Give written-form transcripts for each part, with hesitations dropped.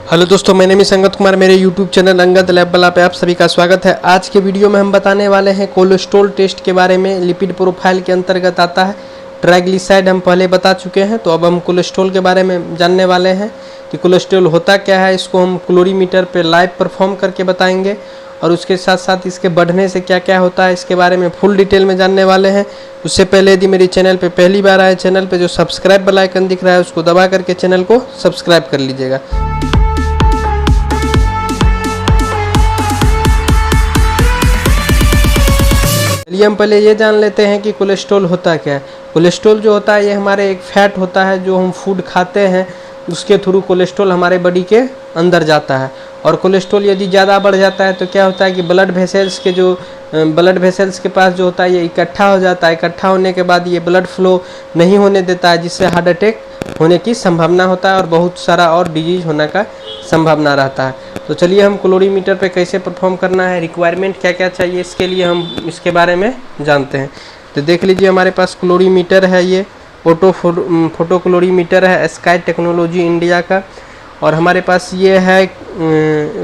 Hello दोस्तों, मेरे नाम है संगत कुमार। मेरे यूट्यूब चैनल अंगद लैब वाला पे आप सभी का स्वागत है। आज के वीडियो में हम बताने वाले हैं कोलेस्ट्रॉल टेस्ट के बारे में। लिपिड प्रोफाइल के अंतर्गत आता है। ट्राइग्लिसराइड हम पहले बता चुके हैं, तो अब हम कोलेस्ट्रॉल के बारे में जानने वाले हैं कि कोलेस्ट्रॉल होता क्या है। इसको हम क्लोरीमीटर पे लाइव परफॉर्म करके बताएंगे और उसके साथ साथ इसके बढ़ने से क्या क्या होता है इसके बारे में फुल डिटेल में जानने वाले हैं। उससे पहले यदि मेरे चैनल पे पहली बार आए, चैनल पे जो सब्सक्राइब वाला आइकन दिख रहा है उसको दबा करके चैनल को सब्सक्राइब कर लीजिएगा। चलिए हम पहले ये जान लेते हैं कि कोलेस्ट्रॉल होता क्या है। कोलेस्ट्रॉल जो होता है ये हमारे एक फैट होता है जो हम फूड खाते हैं, उसके थ्रू कोलेस्ट्रॉल हमारे बॉडी के अंदर जाता है। और कोलेस्ट्रॉल यदि ज़्यादा बढ़ जाता है तो क्या होता है कि ब्लड वेसल्स के पास जो होता है ये इकट्ठा हो जाता है। इकट्ठा होने के बाद ये ब्लड फ्लो नहीं होने देता है, जिससे हार्ट अटैक होने की संभावना होता है और बहुत सारा और डिजीज होने का संभावना रहता है। तो चलिए हम क्लोरीमीटर पे कैसे परफॉर्म करना है, रिक्वायरमेंट क्या क्या चाहिए, इसके लिए हम इसके बारे में जानते हैं। तो देख लीजिए, हमारे पास क्लोरीमीटर है, ये फोटो क्लोरीमीटर है स्काई टेक्नोलॉजी इंडिया का। और हमारे पास ये है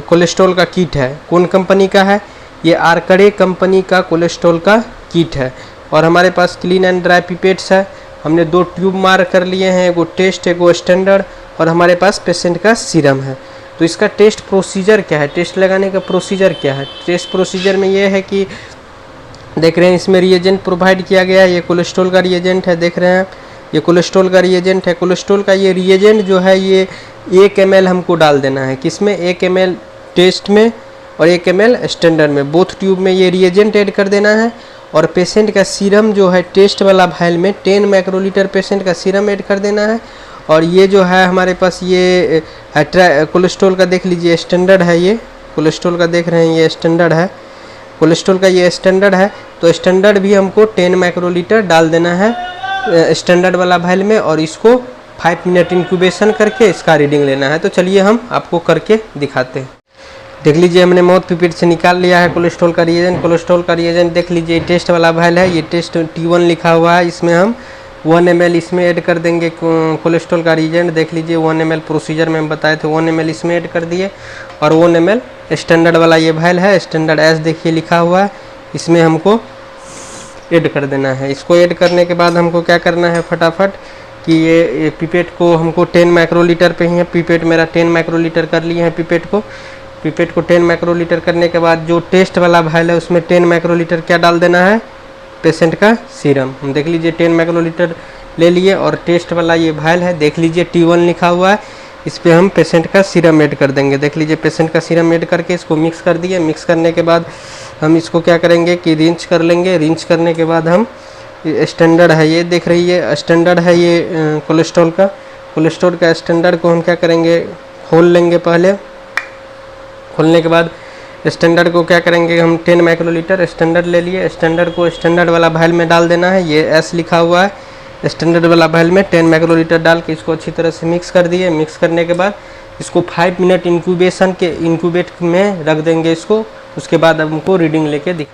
कोलेस्ट्रॉल का किट है। कौन कंपनी का है? ये आर्कडे कंपनी का कोलेस्ट्रॉल का किट है। और हमारे पास क्लीन एंड ड्राई पिपेट्स है। हमने 2 ट्यूब मार कर लिए हैं, एगो टेस्ट एगो स्टैंडर्ड। और हमारे पास पेशेंट का सीरम है। तो इसका टेस्ट प्रोसीजर क्या है, टेस्ट लगाने का प्रोसीजर क्या है? टेस्ट प्रोसीजर में ये है कि देख रहे हैं इसमें रिएजेंट प्रोवाइड किया गया है। ये कोलेस्ट्रॉल का रिएजेंट है, देख रहे हैं ये कोलेस्ट्रॉल का रिएजेंट है। कोलेस्ट्रॉल का ये रिएजेंट जो है ये 1 ml हमको डाल देना है। किसमें? 1 ml टेस्ट में और 1 ml स्टैंडर्ड में, बोथ ट्यूब में ये रिएजेंट ऐड कर देना है। और पेशेंट का सीरम जो है टेस्ट वाला वायल में 10 माइक्रोलीटर पेशेंट का सीरम ऐड कर देना है। और ये जो है हमारे पास ये कोलेस्ट्रॉल का देख लीजिए स्टैंडर्ड है। ये कोलेस्ट्रॉल का देख रहे हैं ये स्टैंडर्ड है, कोलेस्ट्रॉल का ये स्टैंडर्ड है। तो स्टैंडर्ड भी हमको 10 माइक्रोलीटर डाल देना है स्टैंडर्ड वाला वायल में। और इसको 5 मिनट इंक्यूबेशन करके इसका रीडिंग लेना है। तो चलिए हम आपको करके दिखाते हैं। देख लीजिए, हमने माउथ पिपेट से निकाल लिया है कोलेस्ट्रॉल का रिएजेंट। कोलेस्ट्रॉल का रिएजेंट देख लीजिए, टेस्ट वाला वायल है, ये टेस्ट T1 लिखा हुआ है। इसमें हम 1 ml इसमें ऐड कर देंगे कोलेस्ट्रॉल का रिएजेंट। देख लीजिए 1 ml प्रोसीजर में हम बताए थे, 1 ml इसमें ऐड कर दिए। और 1 ml स्टैंडर्ड वाला ये वायल है, स्टैंडर्ड एस देखिए लिखा हुआ है, इसमें हमको ऐड कर देना है। इसको ऐड करने के बाद हमको क्या करना है फटाफट कि ये पिपेट को हमको 10 माइक्रोलीटर पे ही है। पिपेट मेरा 10 माइक्रोलीटर कर लिए हैं। पिपेट को 10 माइक्रोलीटर करने के बाद जो टेस्ट वाला वायल है उसमें 10 माइक्रोलीटर क्या डाल देना है? पेशेंट का सीरम। हम देख लीजिए 10 माइक्रोलीटर ले लिए। और टेस्ट वाला ये वायल है, देख लीजिए T1 लिखा हुआ है, इस पर हम पेशेंट का सीरम ऐड कर देंगे। देख लीजिए पेशेंट का सीरम ऐड करके इसको मिक्स कर दिए। मिक्स करने के बाद हम इसको क्या करेंगे कि रिंच कर लेंगे। रिंच करने के बाद हम स्टैंडर्ड है, ये देख रही है स्टैंडर्ड है ये कोलेस्ट्रॉल का स्टैंडर्ड को हम क्या करेंगे खोल लेंगे। पहले खोलने के बाद स्टैंडर्ड को क्या करेंगे हम 10 माइक्रोलीटर स्टैंडर्ड ले लिए। स्टैंडर्ड को स्टैंडर्ड वाला वायल में डाल देना है, ये एस लिखा हुआ है। स्टैंडर्ड वाला वायल में 10 माइक्रोलीटर डाल के इसको अच्छी तरह से मिक्स कर दिए। मिक्स करने के बाद इसको 5 मिनट इंक्यूबेट में रख देंगे इसको। उसके बाद अब हमको रीडिंग लेके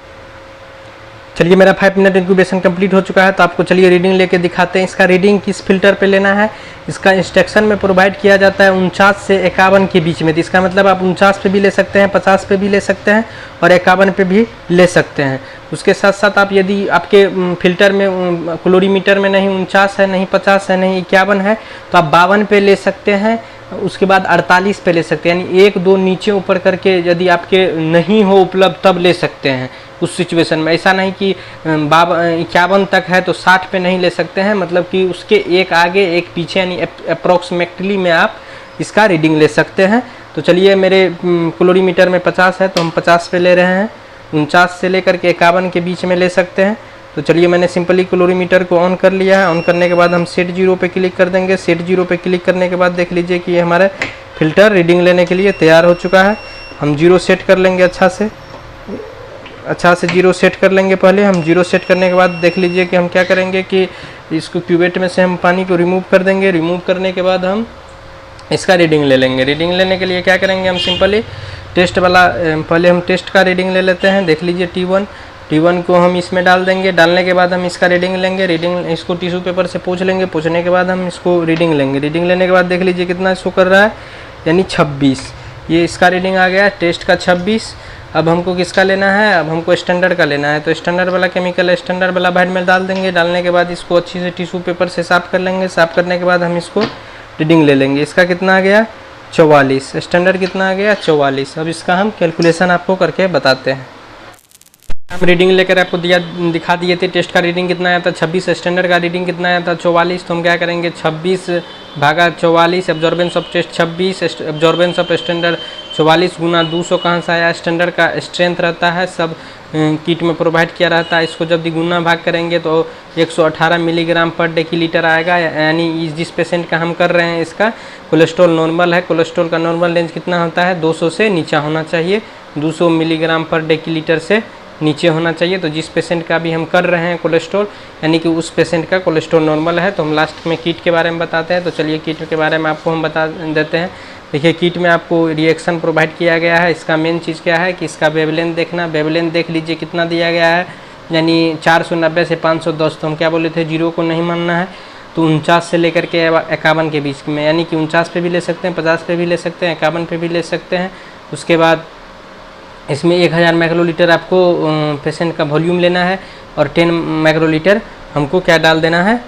चलिए मेरा 5 मिनट इंक्यूबेशन कंप्लीट हो चुका है। तो आपको चलिए रीडिंग लेके दिखाते हैं। इसका रीडिंग किस फिल्टर पे लेना है इसका इंस्ट्रक्शन में प्रोवाइड किया जाता है 49 से 51 के बीच में। तो इसका मतलब आप 49 पे भी ले सकते हैं, 50 पे भी ले सकते हैं और 51 पे भी ले सकते हैं। उसके साथ साथ आप यदि आपके फिल्टर में क्लोरीमीटर में नहीं 49 है, नहीं 50 है, नहीं 51 है, तो आप 52 पे ले सकते हैं। उसके बाद 48 पे ले सकते हैं, यानी 1-2 नीचे ऊपर करके यदि आपके नहीं हो उपलब्ध तब ले सकते हैं उस सिचुएशन में। ऐसा नहीं कि 51 तक है तो 60 पे नहीं ले सकते हैं, मतलब कि उसके एक आगे एक पीछे, यानी अप्रोक्सीमेटली में आप इसका रीडिंग ले सकते हैं। तो चलिए मेरे क्लोरीमीटर में 50 है तो हम 50 पे ले रहे हैं। 49 से लेकर के 51 के बीच में ले सकते हैं। तो चलिए मैंने सिंपली क्लोरीमीटर को ऑन कर लिया है। ऑन करने के बाद हम सेट 0 पे क्लिक कर देंगे। सेट 0 पे क्लिक करने के बाद देख लीजिए कि ये हमारा फिल्टर रीडिंग लेने के लिए तैयार हो चुका है। हम 0 सेट कर लेंगे, अच्छा से 0 सेट कर लेंगे। पहले हम 0 सेट करने के बाद देख लीजिए कि हम क्या करेंगे कि इसको क्यूबेट में से हम पानी को रिमूव कर देंगे। रिमूव करने के बाद हम इसका रीडिंग ले लेंगे। रीडिंग लेने के लिए क्या करेंगे हम सिंपली टेस्ट वाला पहले हम टेस्ट का रीडिंग ले लेते हैं। देख लीजिए T1 को हम इसमें डाल देंगे। डालने के बाद हम इसका रीडिंग लेंगे। रीडिंग इसको टिश्यू पेपर से पोंछ लेंगे। पोंछने के बाद हम इसको रीडिंग लेंगे। रीडिंग लेने के बाद देख लीजिए कितना शो कर रहा है यानी 26। ये इसका रीडिंग आ गया टेस्ट का 26। अब हमको किसका लेना है, अब हमको स्टैंडर्ड का लेना है। तो स्टैंडर्ड वाला केमिकल स्टैंडर्ड वाला बेड में डाल देंगे। डालने के बाद इसको अच्छी से टिश्यू पेपर से साफ़ कर लेंगे। साफ़ करने के बाद हम इसको रीडिंग ले लेंगे। इसका कितना आ गया 44, स्टैंडर्ड कितना आ गया 44। अब इसका हम कैलकुलेशन आपको करके बताते हैं। हम रीडिंग लेकर आपको दिखा दिए थे। टेस्ट का रीडिंग कितना आया था 26, स्टैंडर्ड का रीडिंग कितना आया था 44। तो हम क्या करेंगे 26 भागा 44, absorbance of test 26, absorbance of standard 44 गुना 200 कहाँ से आया। स्टैंडर्ड का स्ट्रेंथ रहता है, सब किट में प्रोवाइड किया रहता है। इसको जब गुना भाग करेंगे तो 118 मिलीग्राम पर डेसीलीटर आएगा। यानी जिस पेशेंट का हम कर रहे हैं इसका कोलेस्ट्रॉल नॉर्मल है। कोलेस्ट्रॉल का नॉर्मल रेंज कितना होता है 200 से नीचा होना चाहिए, 200 मिलीग्राम पर डेसीलीटर से नीचे होना चाहिए। तो जिस पेशेंट का भी हम कर रहे हैं कोलेस्ट्रॉल, यानी कि उस पेशेंट का कोलेस्ट्रॉल नॉर्मल है। तो हम लास्ट में किट के बारे में बताते हैं। तो चलिए किट के बारे में आपको हम बता देते हैं। देखिए किट में आपको रिएक्शन प्रोवाइड किया गया है। इसका मेन चीज़ क्या है कि इसका वेवलेंथ देखना। वेवलेंथ देख लीजिए कितना दिया गया है, यानी 490 से 510। तो हम क्या बोले थे, 0 को नहीं मानना है। तो 49 से लेकर के 51 के बीच में, यानी कि 49 पे भी ले सकते हैं, 50 पे भी ले सकते हैं, 51 पे भी ले सकते हैं। उसके बाद इसमें 1000 माइक्रोलीटर आपको पेशेंट का वॉल्यूम लेना है और 10 माइक्रोलीटर हमको क्या डाल देना है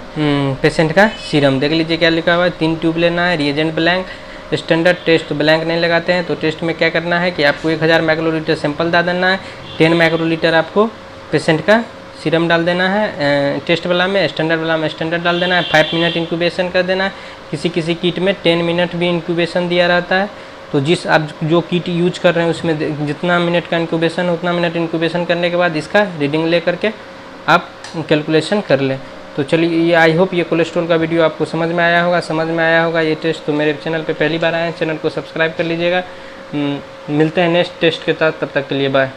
पेशेंट का सीरम। देख लीजिए क्या लिखा हुआ है, 3 ट्यूब लेना है। Reagent blank, standard test blank नहीं लगाते हैं। तो टेस्ट में क्या करना है कि आपको 1000 माइक्रोलीटर सैंपल डाल देना है, 10 माइक्रोलीटर आपको पेशेंट का सीरम डाल देना है। टेस्ट वाला में, स्टैंडर्ड वाला में स्टैंडर्ड डाल देना है। 5 मिनट इंक्यूबेशन कर देना है। किसी किसी किट में 10 मिनट भी इंक्यूबेशन दिया रहता है। तो जिस आप जो किट यूज कर रहे हैं उसमें जितना मिनट का इंक्यूबेशन, उतना मिनट इंक्यूबेशन करने के बाद इसका रीडिंग ले करके आप कैलकुलेशन कर लें। तो चलिए, ये आई होप ये कोलेस्ट्रॉल का वीडियो आपको समझ में आया होगा। ये टेस्ट तो मेरे चैनल पे पहली बार आए हैं, चैनल को सब्सक्राइब कर लीजिएगा। मिलते हैं नेक्स्ट टेस्ट के साथ, तब तक के लिए बाय।